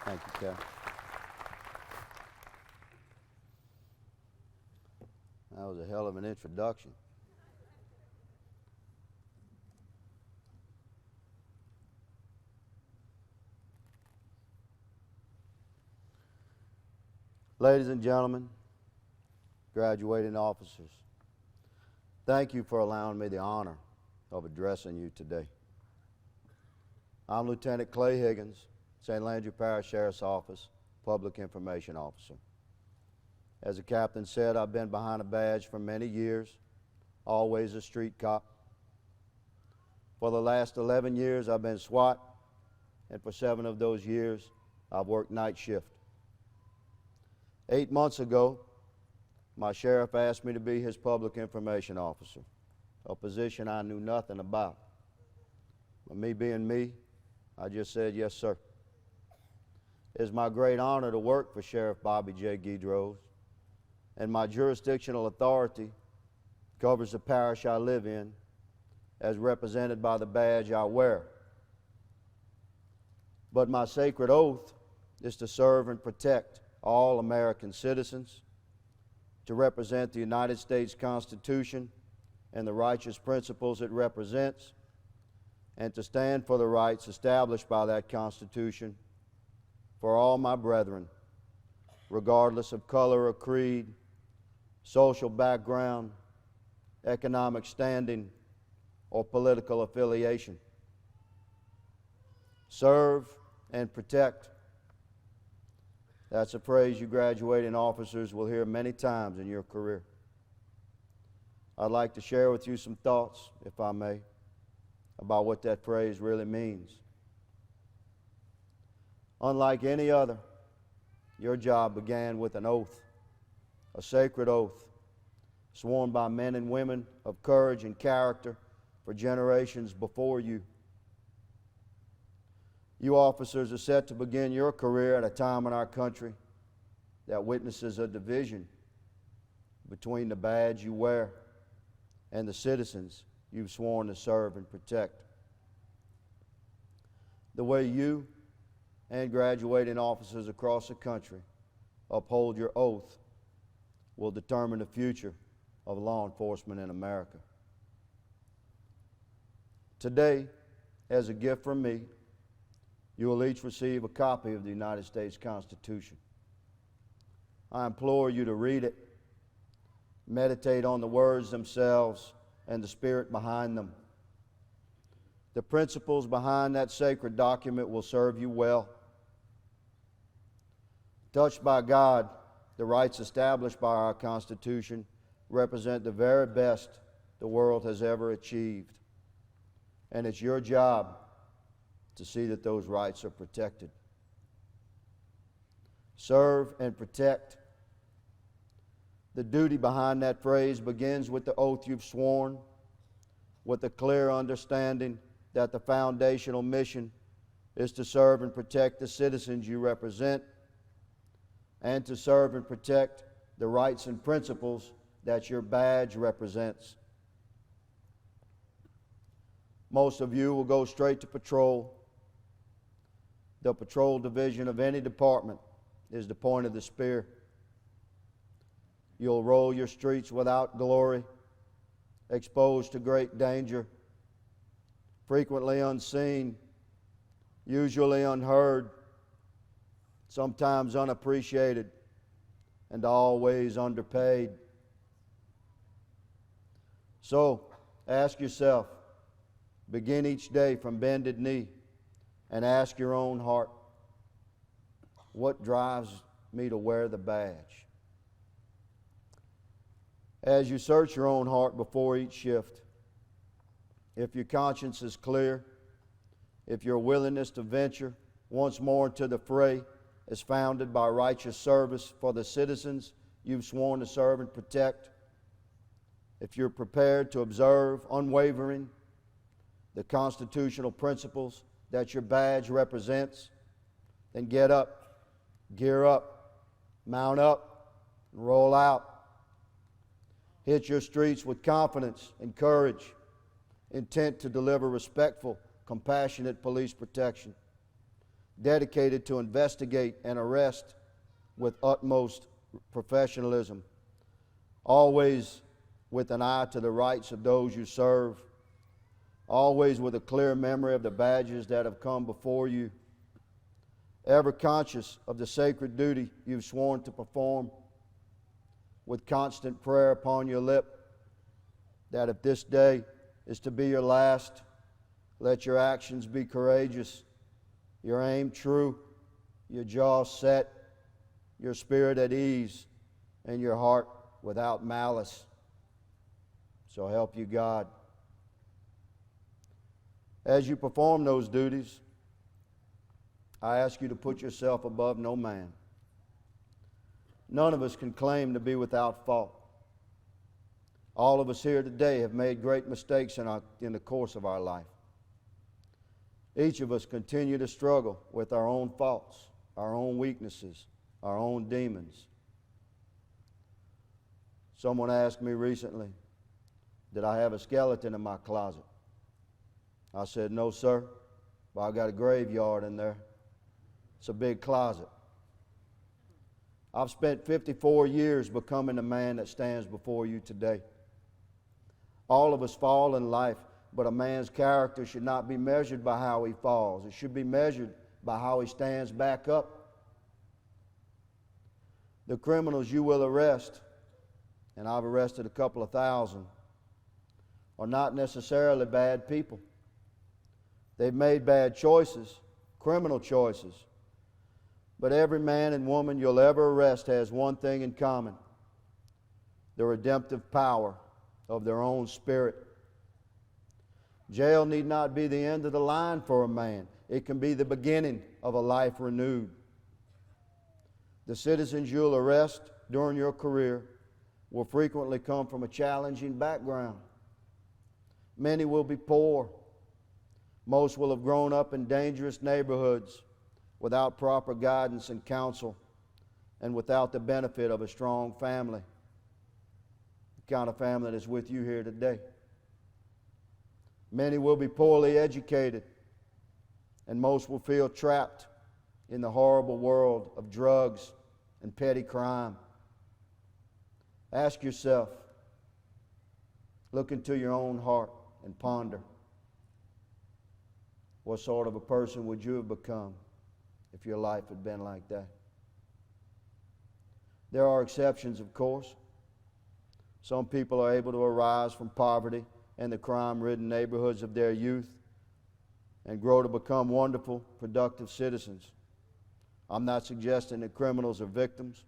Thank you, Cal. That was a hell of an introduction. Ladies and gentlemen, graduating officers, thank you for allowing me the honor of addressing you today. I'm Lieutenant Clay Higgins, St. Landry Parish Sheriff's Office, Public Information Officer. As the captain said, I've been behind a badge for many years, always a street cop. For the last 11 years, I've been SWAT, and for 7 of those years, I've worked night shift. 8 months ago, my sheriff asked me to be his public information officer, a position I knew nothing about. But me being me, I just said, yes, sir. It is my great honor to work for Sheriff Bobby J. Guidrose, and my jurisdictional authority covers the parish I live in, as represented by the badge I wear. But my sacred oath is to serve and protect all American citizens, to represent the United States Constitution and the righteous principles it represents, and to stand for the rights established by that Constitution for all my brethren, regardless of color or creed, social background, economic standing, or political affiliation. Serve and protect. That's a phrase you graduating officers will hear many times in your career. I'd like to share with you some thoughts, if I may, about what that phrase really means. Unlike any other, your job began with an oath, a sacred oath, sworn by men and women of courage and character for generations before you. You officers are set to begin your career at a time in our country that witnesses a division between the badge you wear and the citizens you've sworn to serve and protect. The way you and graduating officers across the country uphold your oath will determine the future of law enforcement in America. Today, as a gift from me, you will each receive a copy of the United States Constitution. I implore you to read it, meditate on the words themselves and the spirit behind them. The principles behind that sacred document will serve you well. Touched by God, the rights established by our Constitution represent the very best the world has ever achieved. And it's your job to see that those rights are protected. Serve and protect. The duty behind that phrase begins with the oath you've sworn, with the clear understanding that the foundational mission is to serve and protect the citizens you represent, and to serve and protect the rights and principles that your badge represents. Most of you will go straight to patrol. The patrol division of any department is the point of the spear. You'll roll your streets without glory, exposed to great danger, frequently unseen, usually unheard, sometimes unappreciated, and always underpaid. So, ask yourself, begin each day from bended knee, and ask your own heart, what drives me to wear the badge? As you search your own heart before each shift, if your conscience is clear, if your willingness to venture once more into the fray is founded by righteous service for the citizens you've sworn to serve and protect, if you're prepared to observe unwavering the constitutional principles that your badge represents, then get up, gear up, mount up, and roll out. Hit your streets with confidence and courage, intent to deliver respectful, compassionate police protection. dedicated to investigate and arrest with utmost professionalism, always with an eye to the rights of those you serve, always with a clear memory of the badges that have come before you, ever conscious of the sacred duty you've sworn to perform, with constant prayer upon your lip that if this day is to be your last, let your actions be courageous, your aim true, your jaw set, your spirit at ease, and your heart without malice. So help you God. As you perform those duties, I ask you to put yourself above no man. None of us can claim to be without fault. All of us here today have made great mistakes in the course of our life. Each of us continue to struggle with our own faults, our own weaknesses, our own demons. Someone asked me recently, did I have a skeleton in my closet? I said, no, sir, but I got a graveyard in there. It's a big closet. I've spent 54 years becoming the man that stands before you today. All of us fall in life, but a man's character should not be measured by how he falls. It should be measured by how he stands back up. The criminals you will arrest, and I've arrested a couple of thousand, are not necessarily bad people. They've made bad choices, criminal choices. But every man and woman you'll ever arrest has one thing in common: the redemptive power of their own spirit. Jail need not be the end of the line for a man. It can be the beginning of a life renewed. The citizens you'll arrest during your career will frequently come from a challenging background. Many will be poor. Most will have grown up in dangerous neighborhoods without proper guidance and counsel and without the benefit of a strong family, the kind of family that's with you here today. Many will be poorly educated, and most will feel trapped in the horrible world of drugs and petty crime. Ask yourself, look into your own heart and ponder, what sort of a person would you have become if your life had been like that? There are exceptions, of course. Some people are able to arise from poverty and the crime-ridden neighborhoods of their youth and grow to become wonderful, productive citizens. I'm not suggesting that criminals are victims.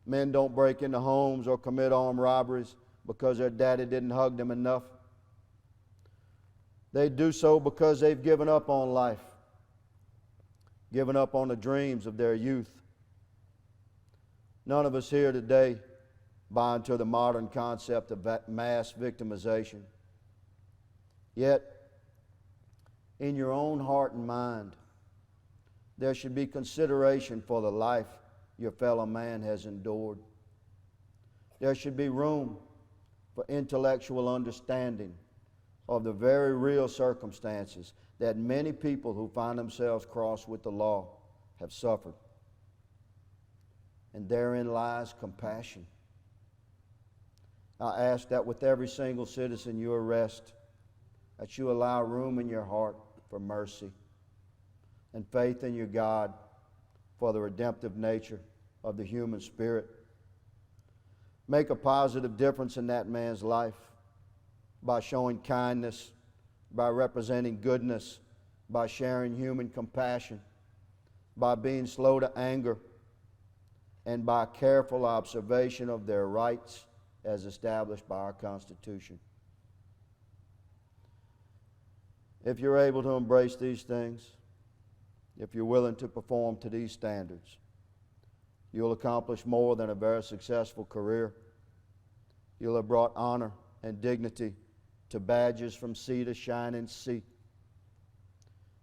Men don't break into homes or commit armed robberies because their daddy didn't hug them enough. They do so because they've given up on life, given up on the dreams of their youth. None of us here today buy into the modern concept of mass victimization. Yet, in your own heart and mind, there should be consideration for the life your fellow man has endured. There should be room for intellectual understanding of the very real circumstances that many people who find themselves crossed with the law have suffered. And therein lies compassion. I ask that with every single citizen you arrest, that you allow room in your heart for mercy and faith in your God for the redemptive nature of the human spirit. Make a positive difference in that man's life by showing kindness, by representing goodness, by sharing human compassion, by being slow to anger, and by careful observation of their rights as established by our Constitution. If you're able to embrace these things, if you're willing to perform to these standards, you'll accomplish more than a very successful career. You'll have brought honor and dignity to badges from sea to shining sea.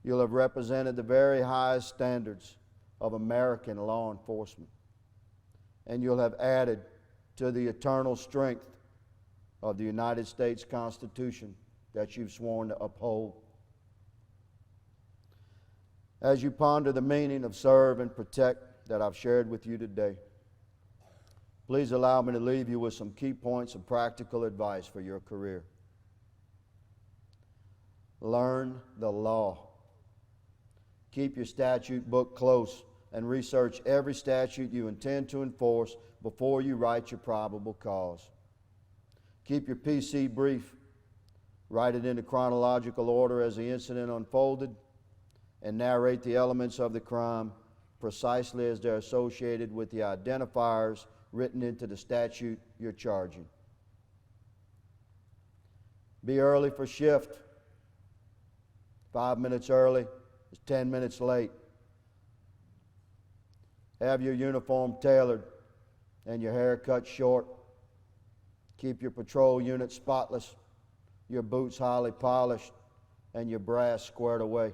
You'll have represented the very highest standards of American law enforcement. And you'll have added to the eternal strength of the United States Constitution that you've sworn to uphold. As you ponder the meaning of serve and protect that I've shared with you today, please allow me to leave you with some key points of practical advice for your career. Learn the law. Keep your statute book close and research every statute you intend to enforce before you write your probable cause. Keep your PC brief. Write it into chronological order as the incident unfolded, and narrate the elements of the crime precisely as they're associated with the identifiers written into the statute you're charging. Be early for shift. 5 minutes early is 10 minutes late. Have your uniform tailored and your hair cut short. Keep your patrol unit spotless, your boots highly polished, and your brass squared away.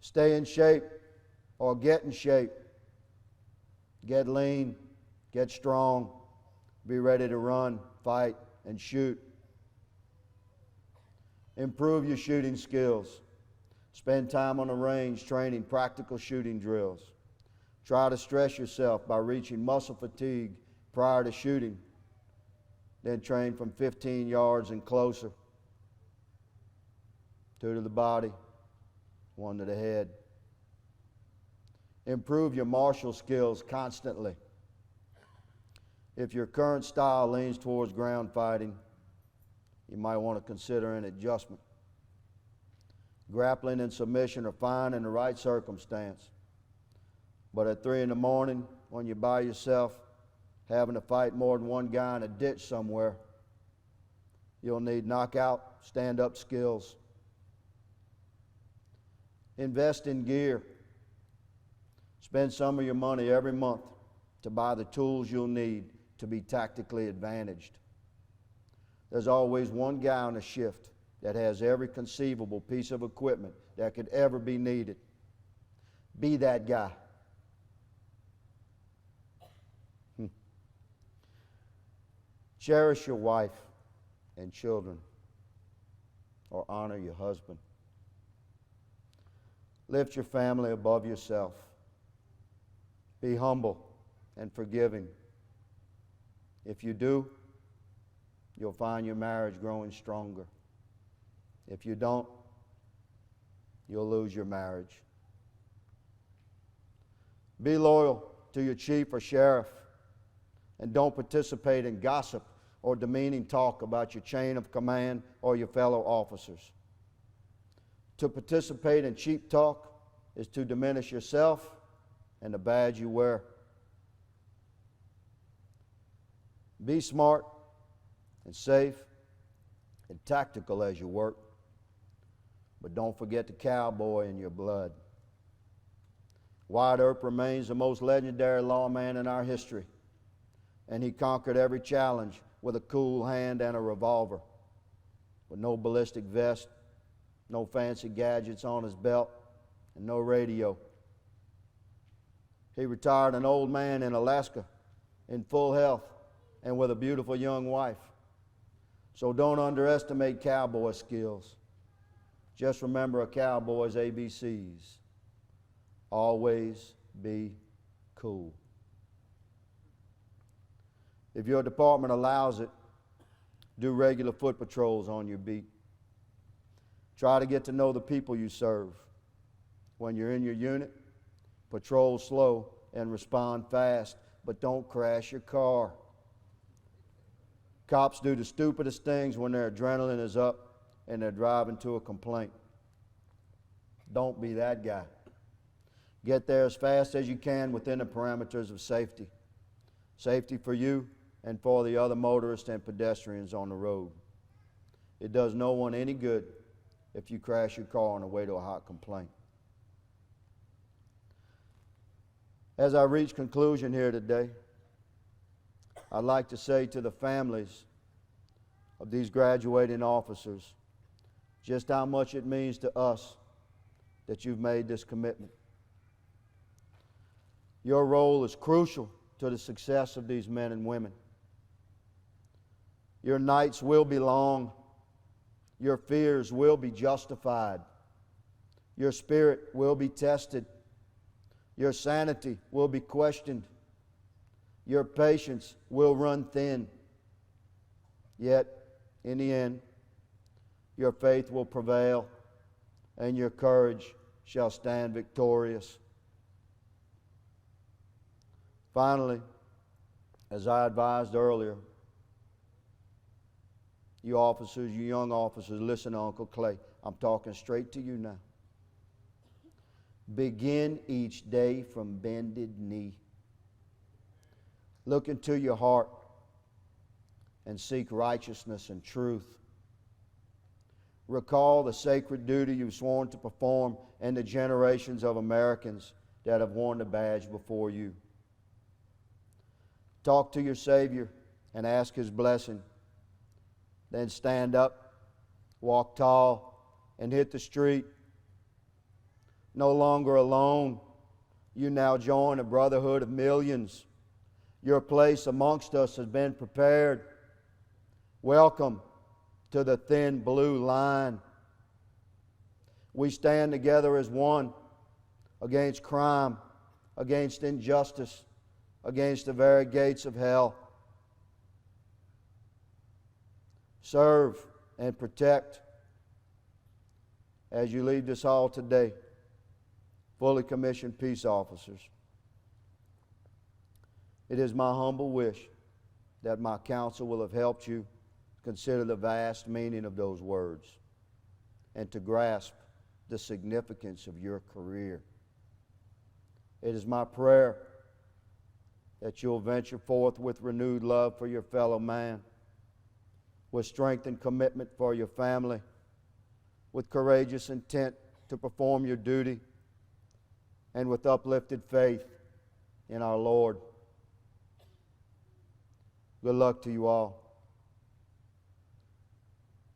Stay in shape or get in shape. Get lean, get strong, be ready to run, fight, and shoot. Improve your shooting skills. Spend time on the range training practical shooting drills. Try to stress yourself by reaching muscle fatigue prior to shooting. Then train from 15 yards and closer. 2 to the body, 1 to the head. Improve your martial skills constantly. If your current style leans towards ground fighting, you might want to consider an adjustment. Grappling and submission are fine in the right circumstance. But at 3 in the morning, when you're by yourself, having to fight more than one guy in a ditch somewhere, you'll need knockout, stand-up skills. Invest in gear. Spend some of your money every month to buy the tools you'll need to be tactically advantaged. There's always one guy on a shift that has every conceivable piece of equipment that could ever be needed. Be that guy. Cherish your wife and children, or honor your husband. Lift your family above yourself. Be humble and forgiving. If you do, you'll find your marriage growing stronger. If you don't, you'll lose your marriage. Be loyal to your chief or sheriff, and don't participate in gossip or demeaning talk about your chain of command or your fellow officers. To participate in cheap talk is to diminish yourself and the badge you wear. Be smart and safe and tactical as you work, but don't forget the cowboy in your blood. Wyatt Earp remains the most legendary lawman in our history, and he conquered every challenge with a cool hand and a revolver, with no ballistic vest, no fancy gadgets on his belt, and no radio. He retired an old man in Alaska in full health and with a beautiful young wife. So don't underestimate cowboy skills. Just remember a cowboy's ABCs. Always be cool. If your department allows it, do regular foot patrols on your beat. Try to get to know the people you serve. When you're in your unit, patrol slow and respond fast, but don't crash your car. Cops do the stupidest things when their adrenaline is up and they're driving to a complaint. Don't be that guy. Get there as fast as you can within the parameters of safety. Safety for you and for the other motorists and pedestrians on the road. It does no one any good if you crash your car on the way to a hot complaint. As I reach conclusion here today, I'd like to say to the families of these graduating officers just how much it means to us that you've made this commitment. Your role is crucial to the success of these men and women. Your nights will be long. Your fears will be justified. Your spirit will be tested. Your sanity will be questioned. Your patience will run thin. Yet, in the end, your faith will prevail, and your courage shall stand victorious. Finally, as I advised earlier, you officers, you young officers, listen to Uncle Clay. I'm talking straight to you now. Begin each day from bended knee. Look into your heart and seek righteousness and truth. Recall the sacred duty you've sworn to perform and the generations of Americans that have worn the badge before you. Talk to your Savior and ask His blessing. Then stand up, walk tall, and hit the street. No longer alone, you now join a brotherhood of millions. Your place amongst us has been prepared. Welcome to the thin blue line. We stand together as one against crime, against injustice, against the very gates of hell. Serve and protect as you leave this hall today, fully commissioned peace officers. It is my humble wish that my counsel will have helped you consider the vast meaning of those words and to grasp the significance of your career. It is my prayer that you'll venture forth with renewed love for your fellow man, with strength and commitment for your family, with courageous intent to perform your duty, and with uplifted faith in our Lord. Good luck to you all.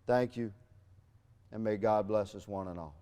Thank you, and may God bless us one and all.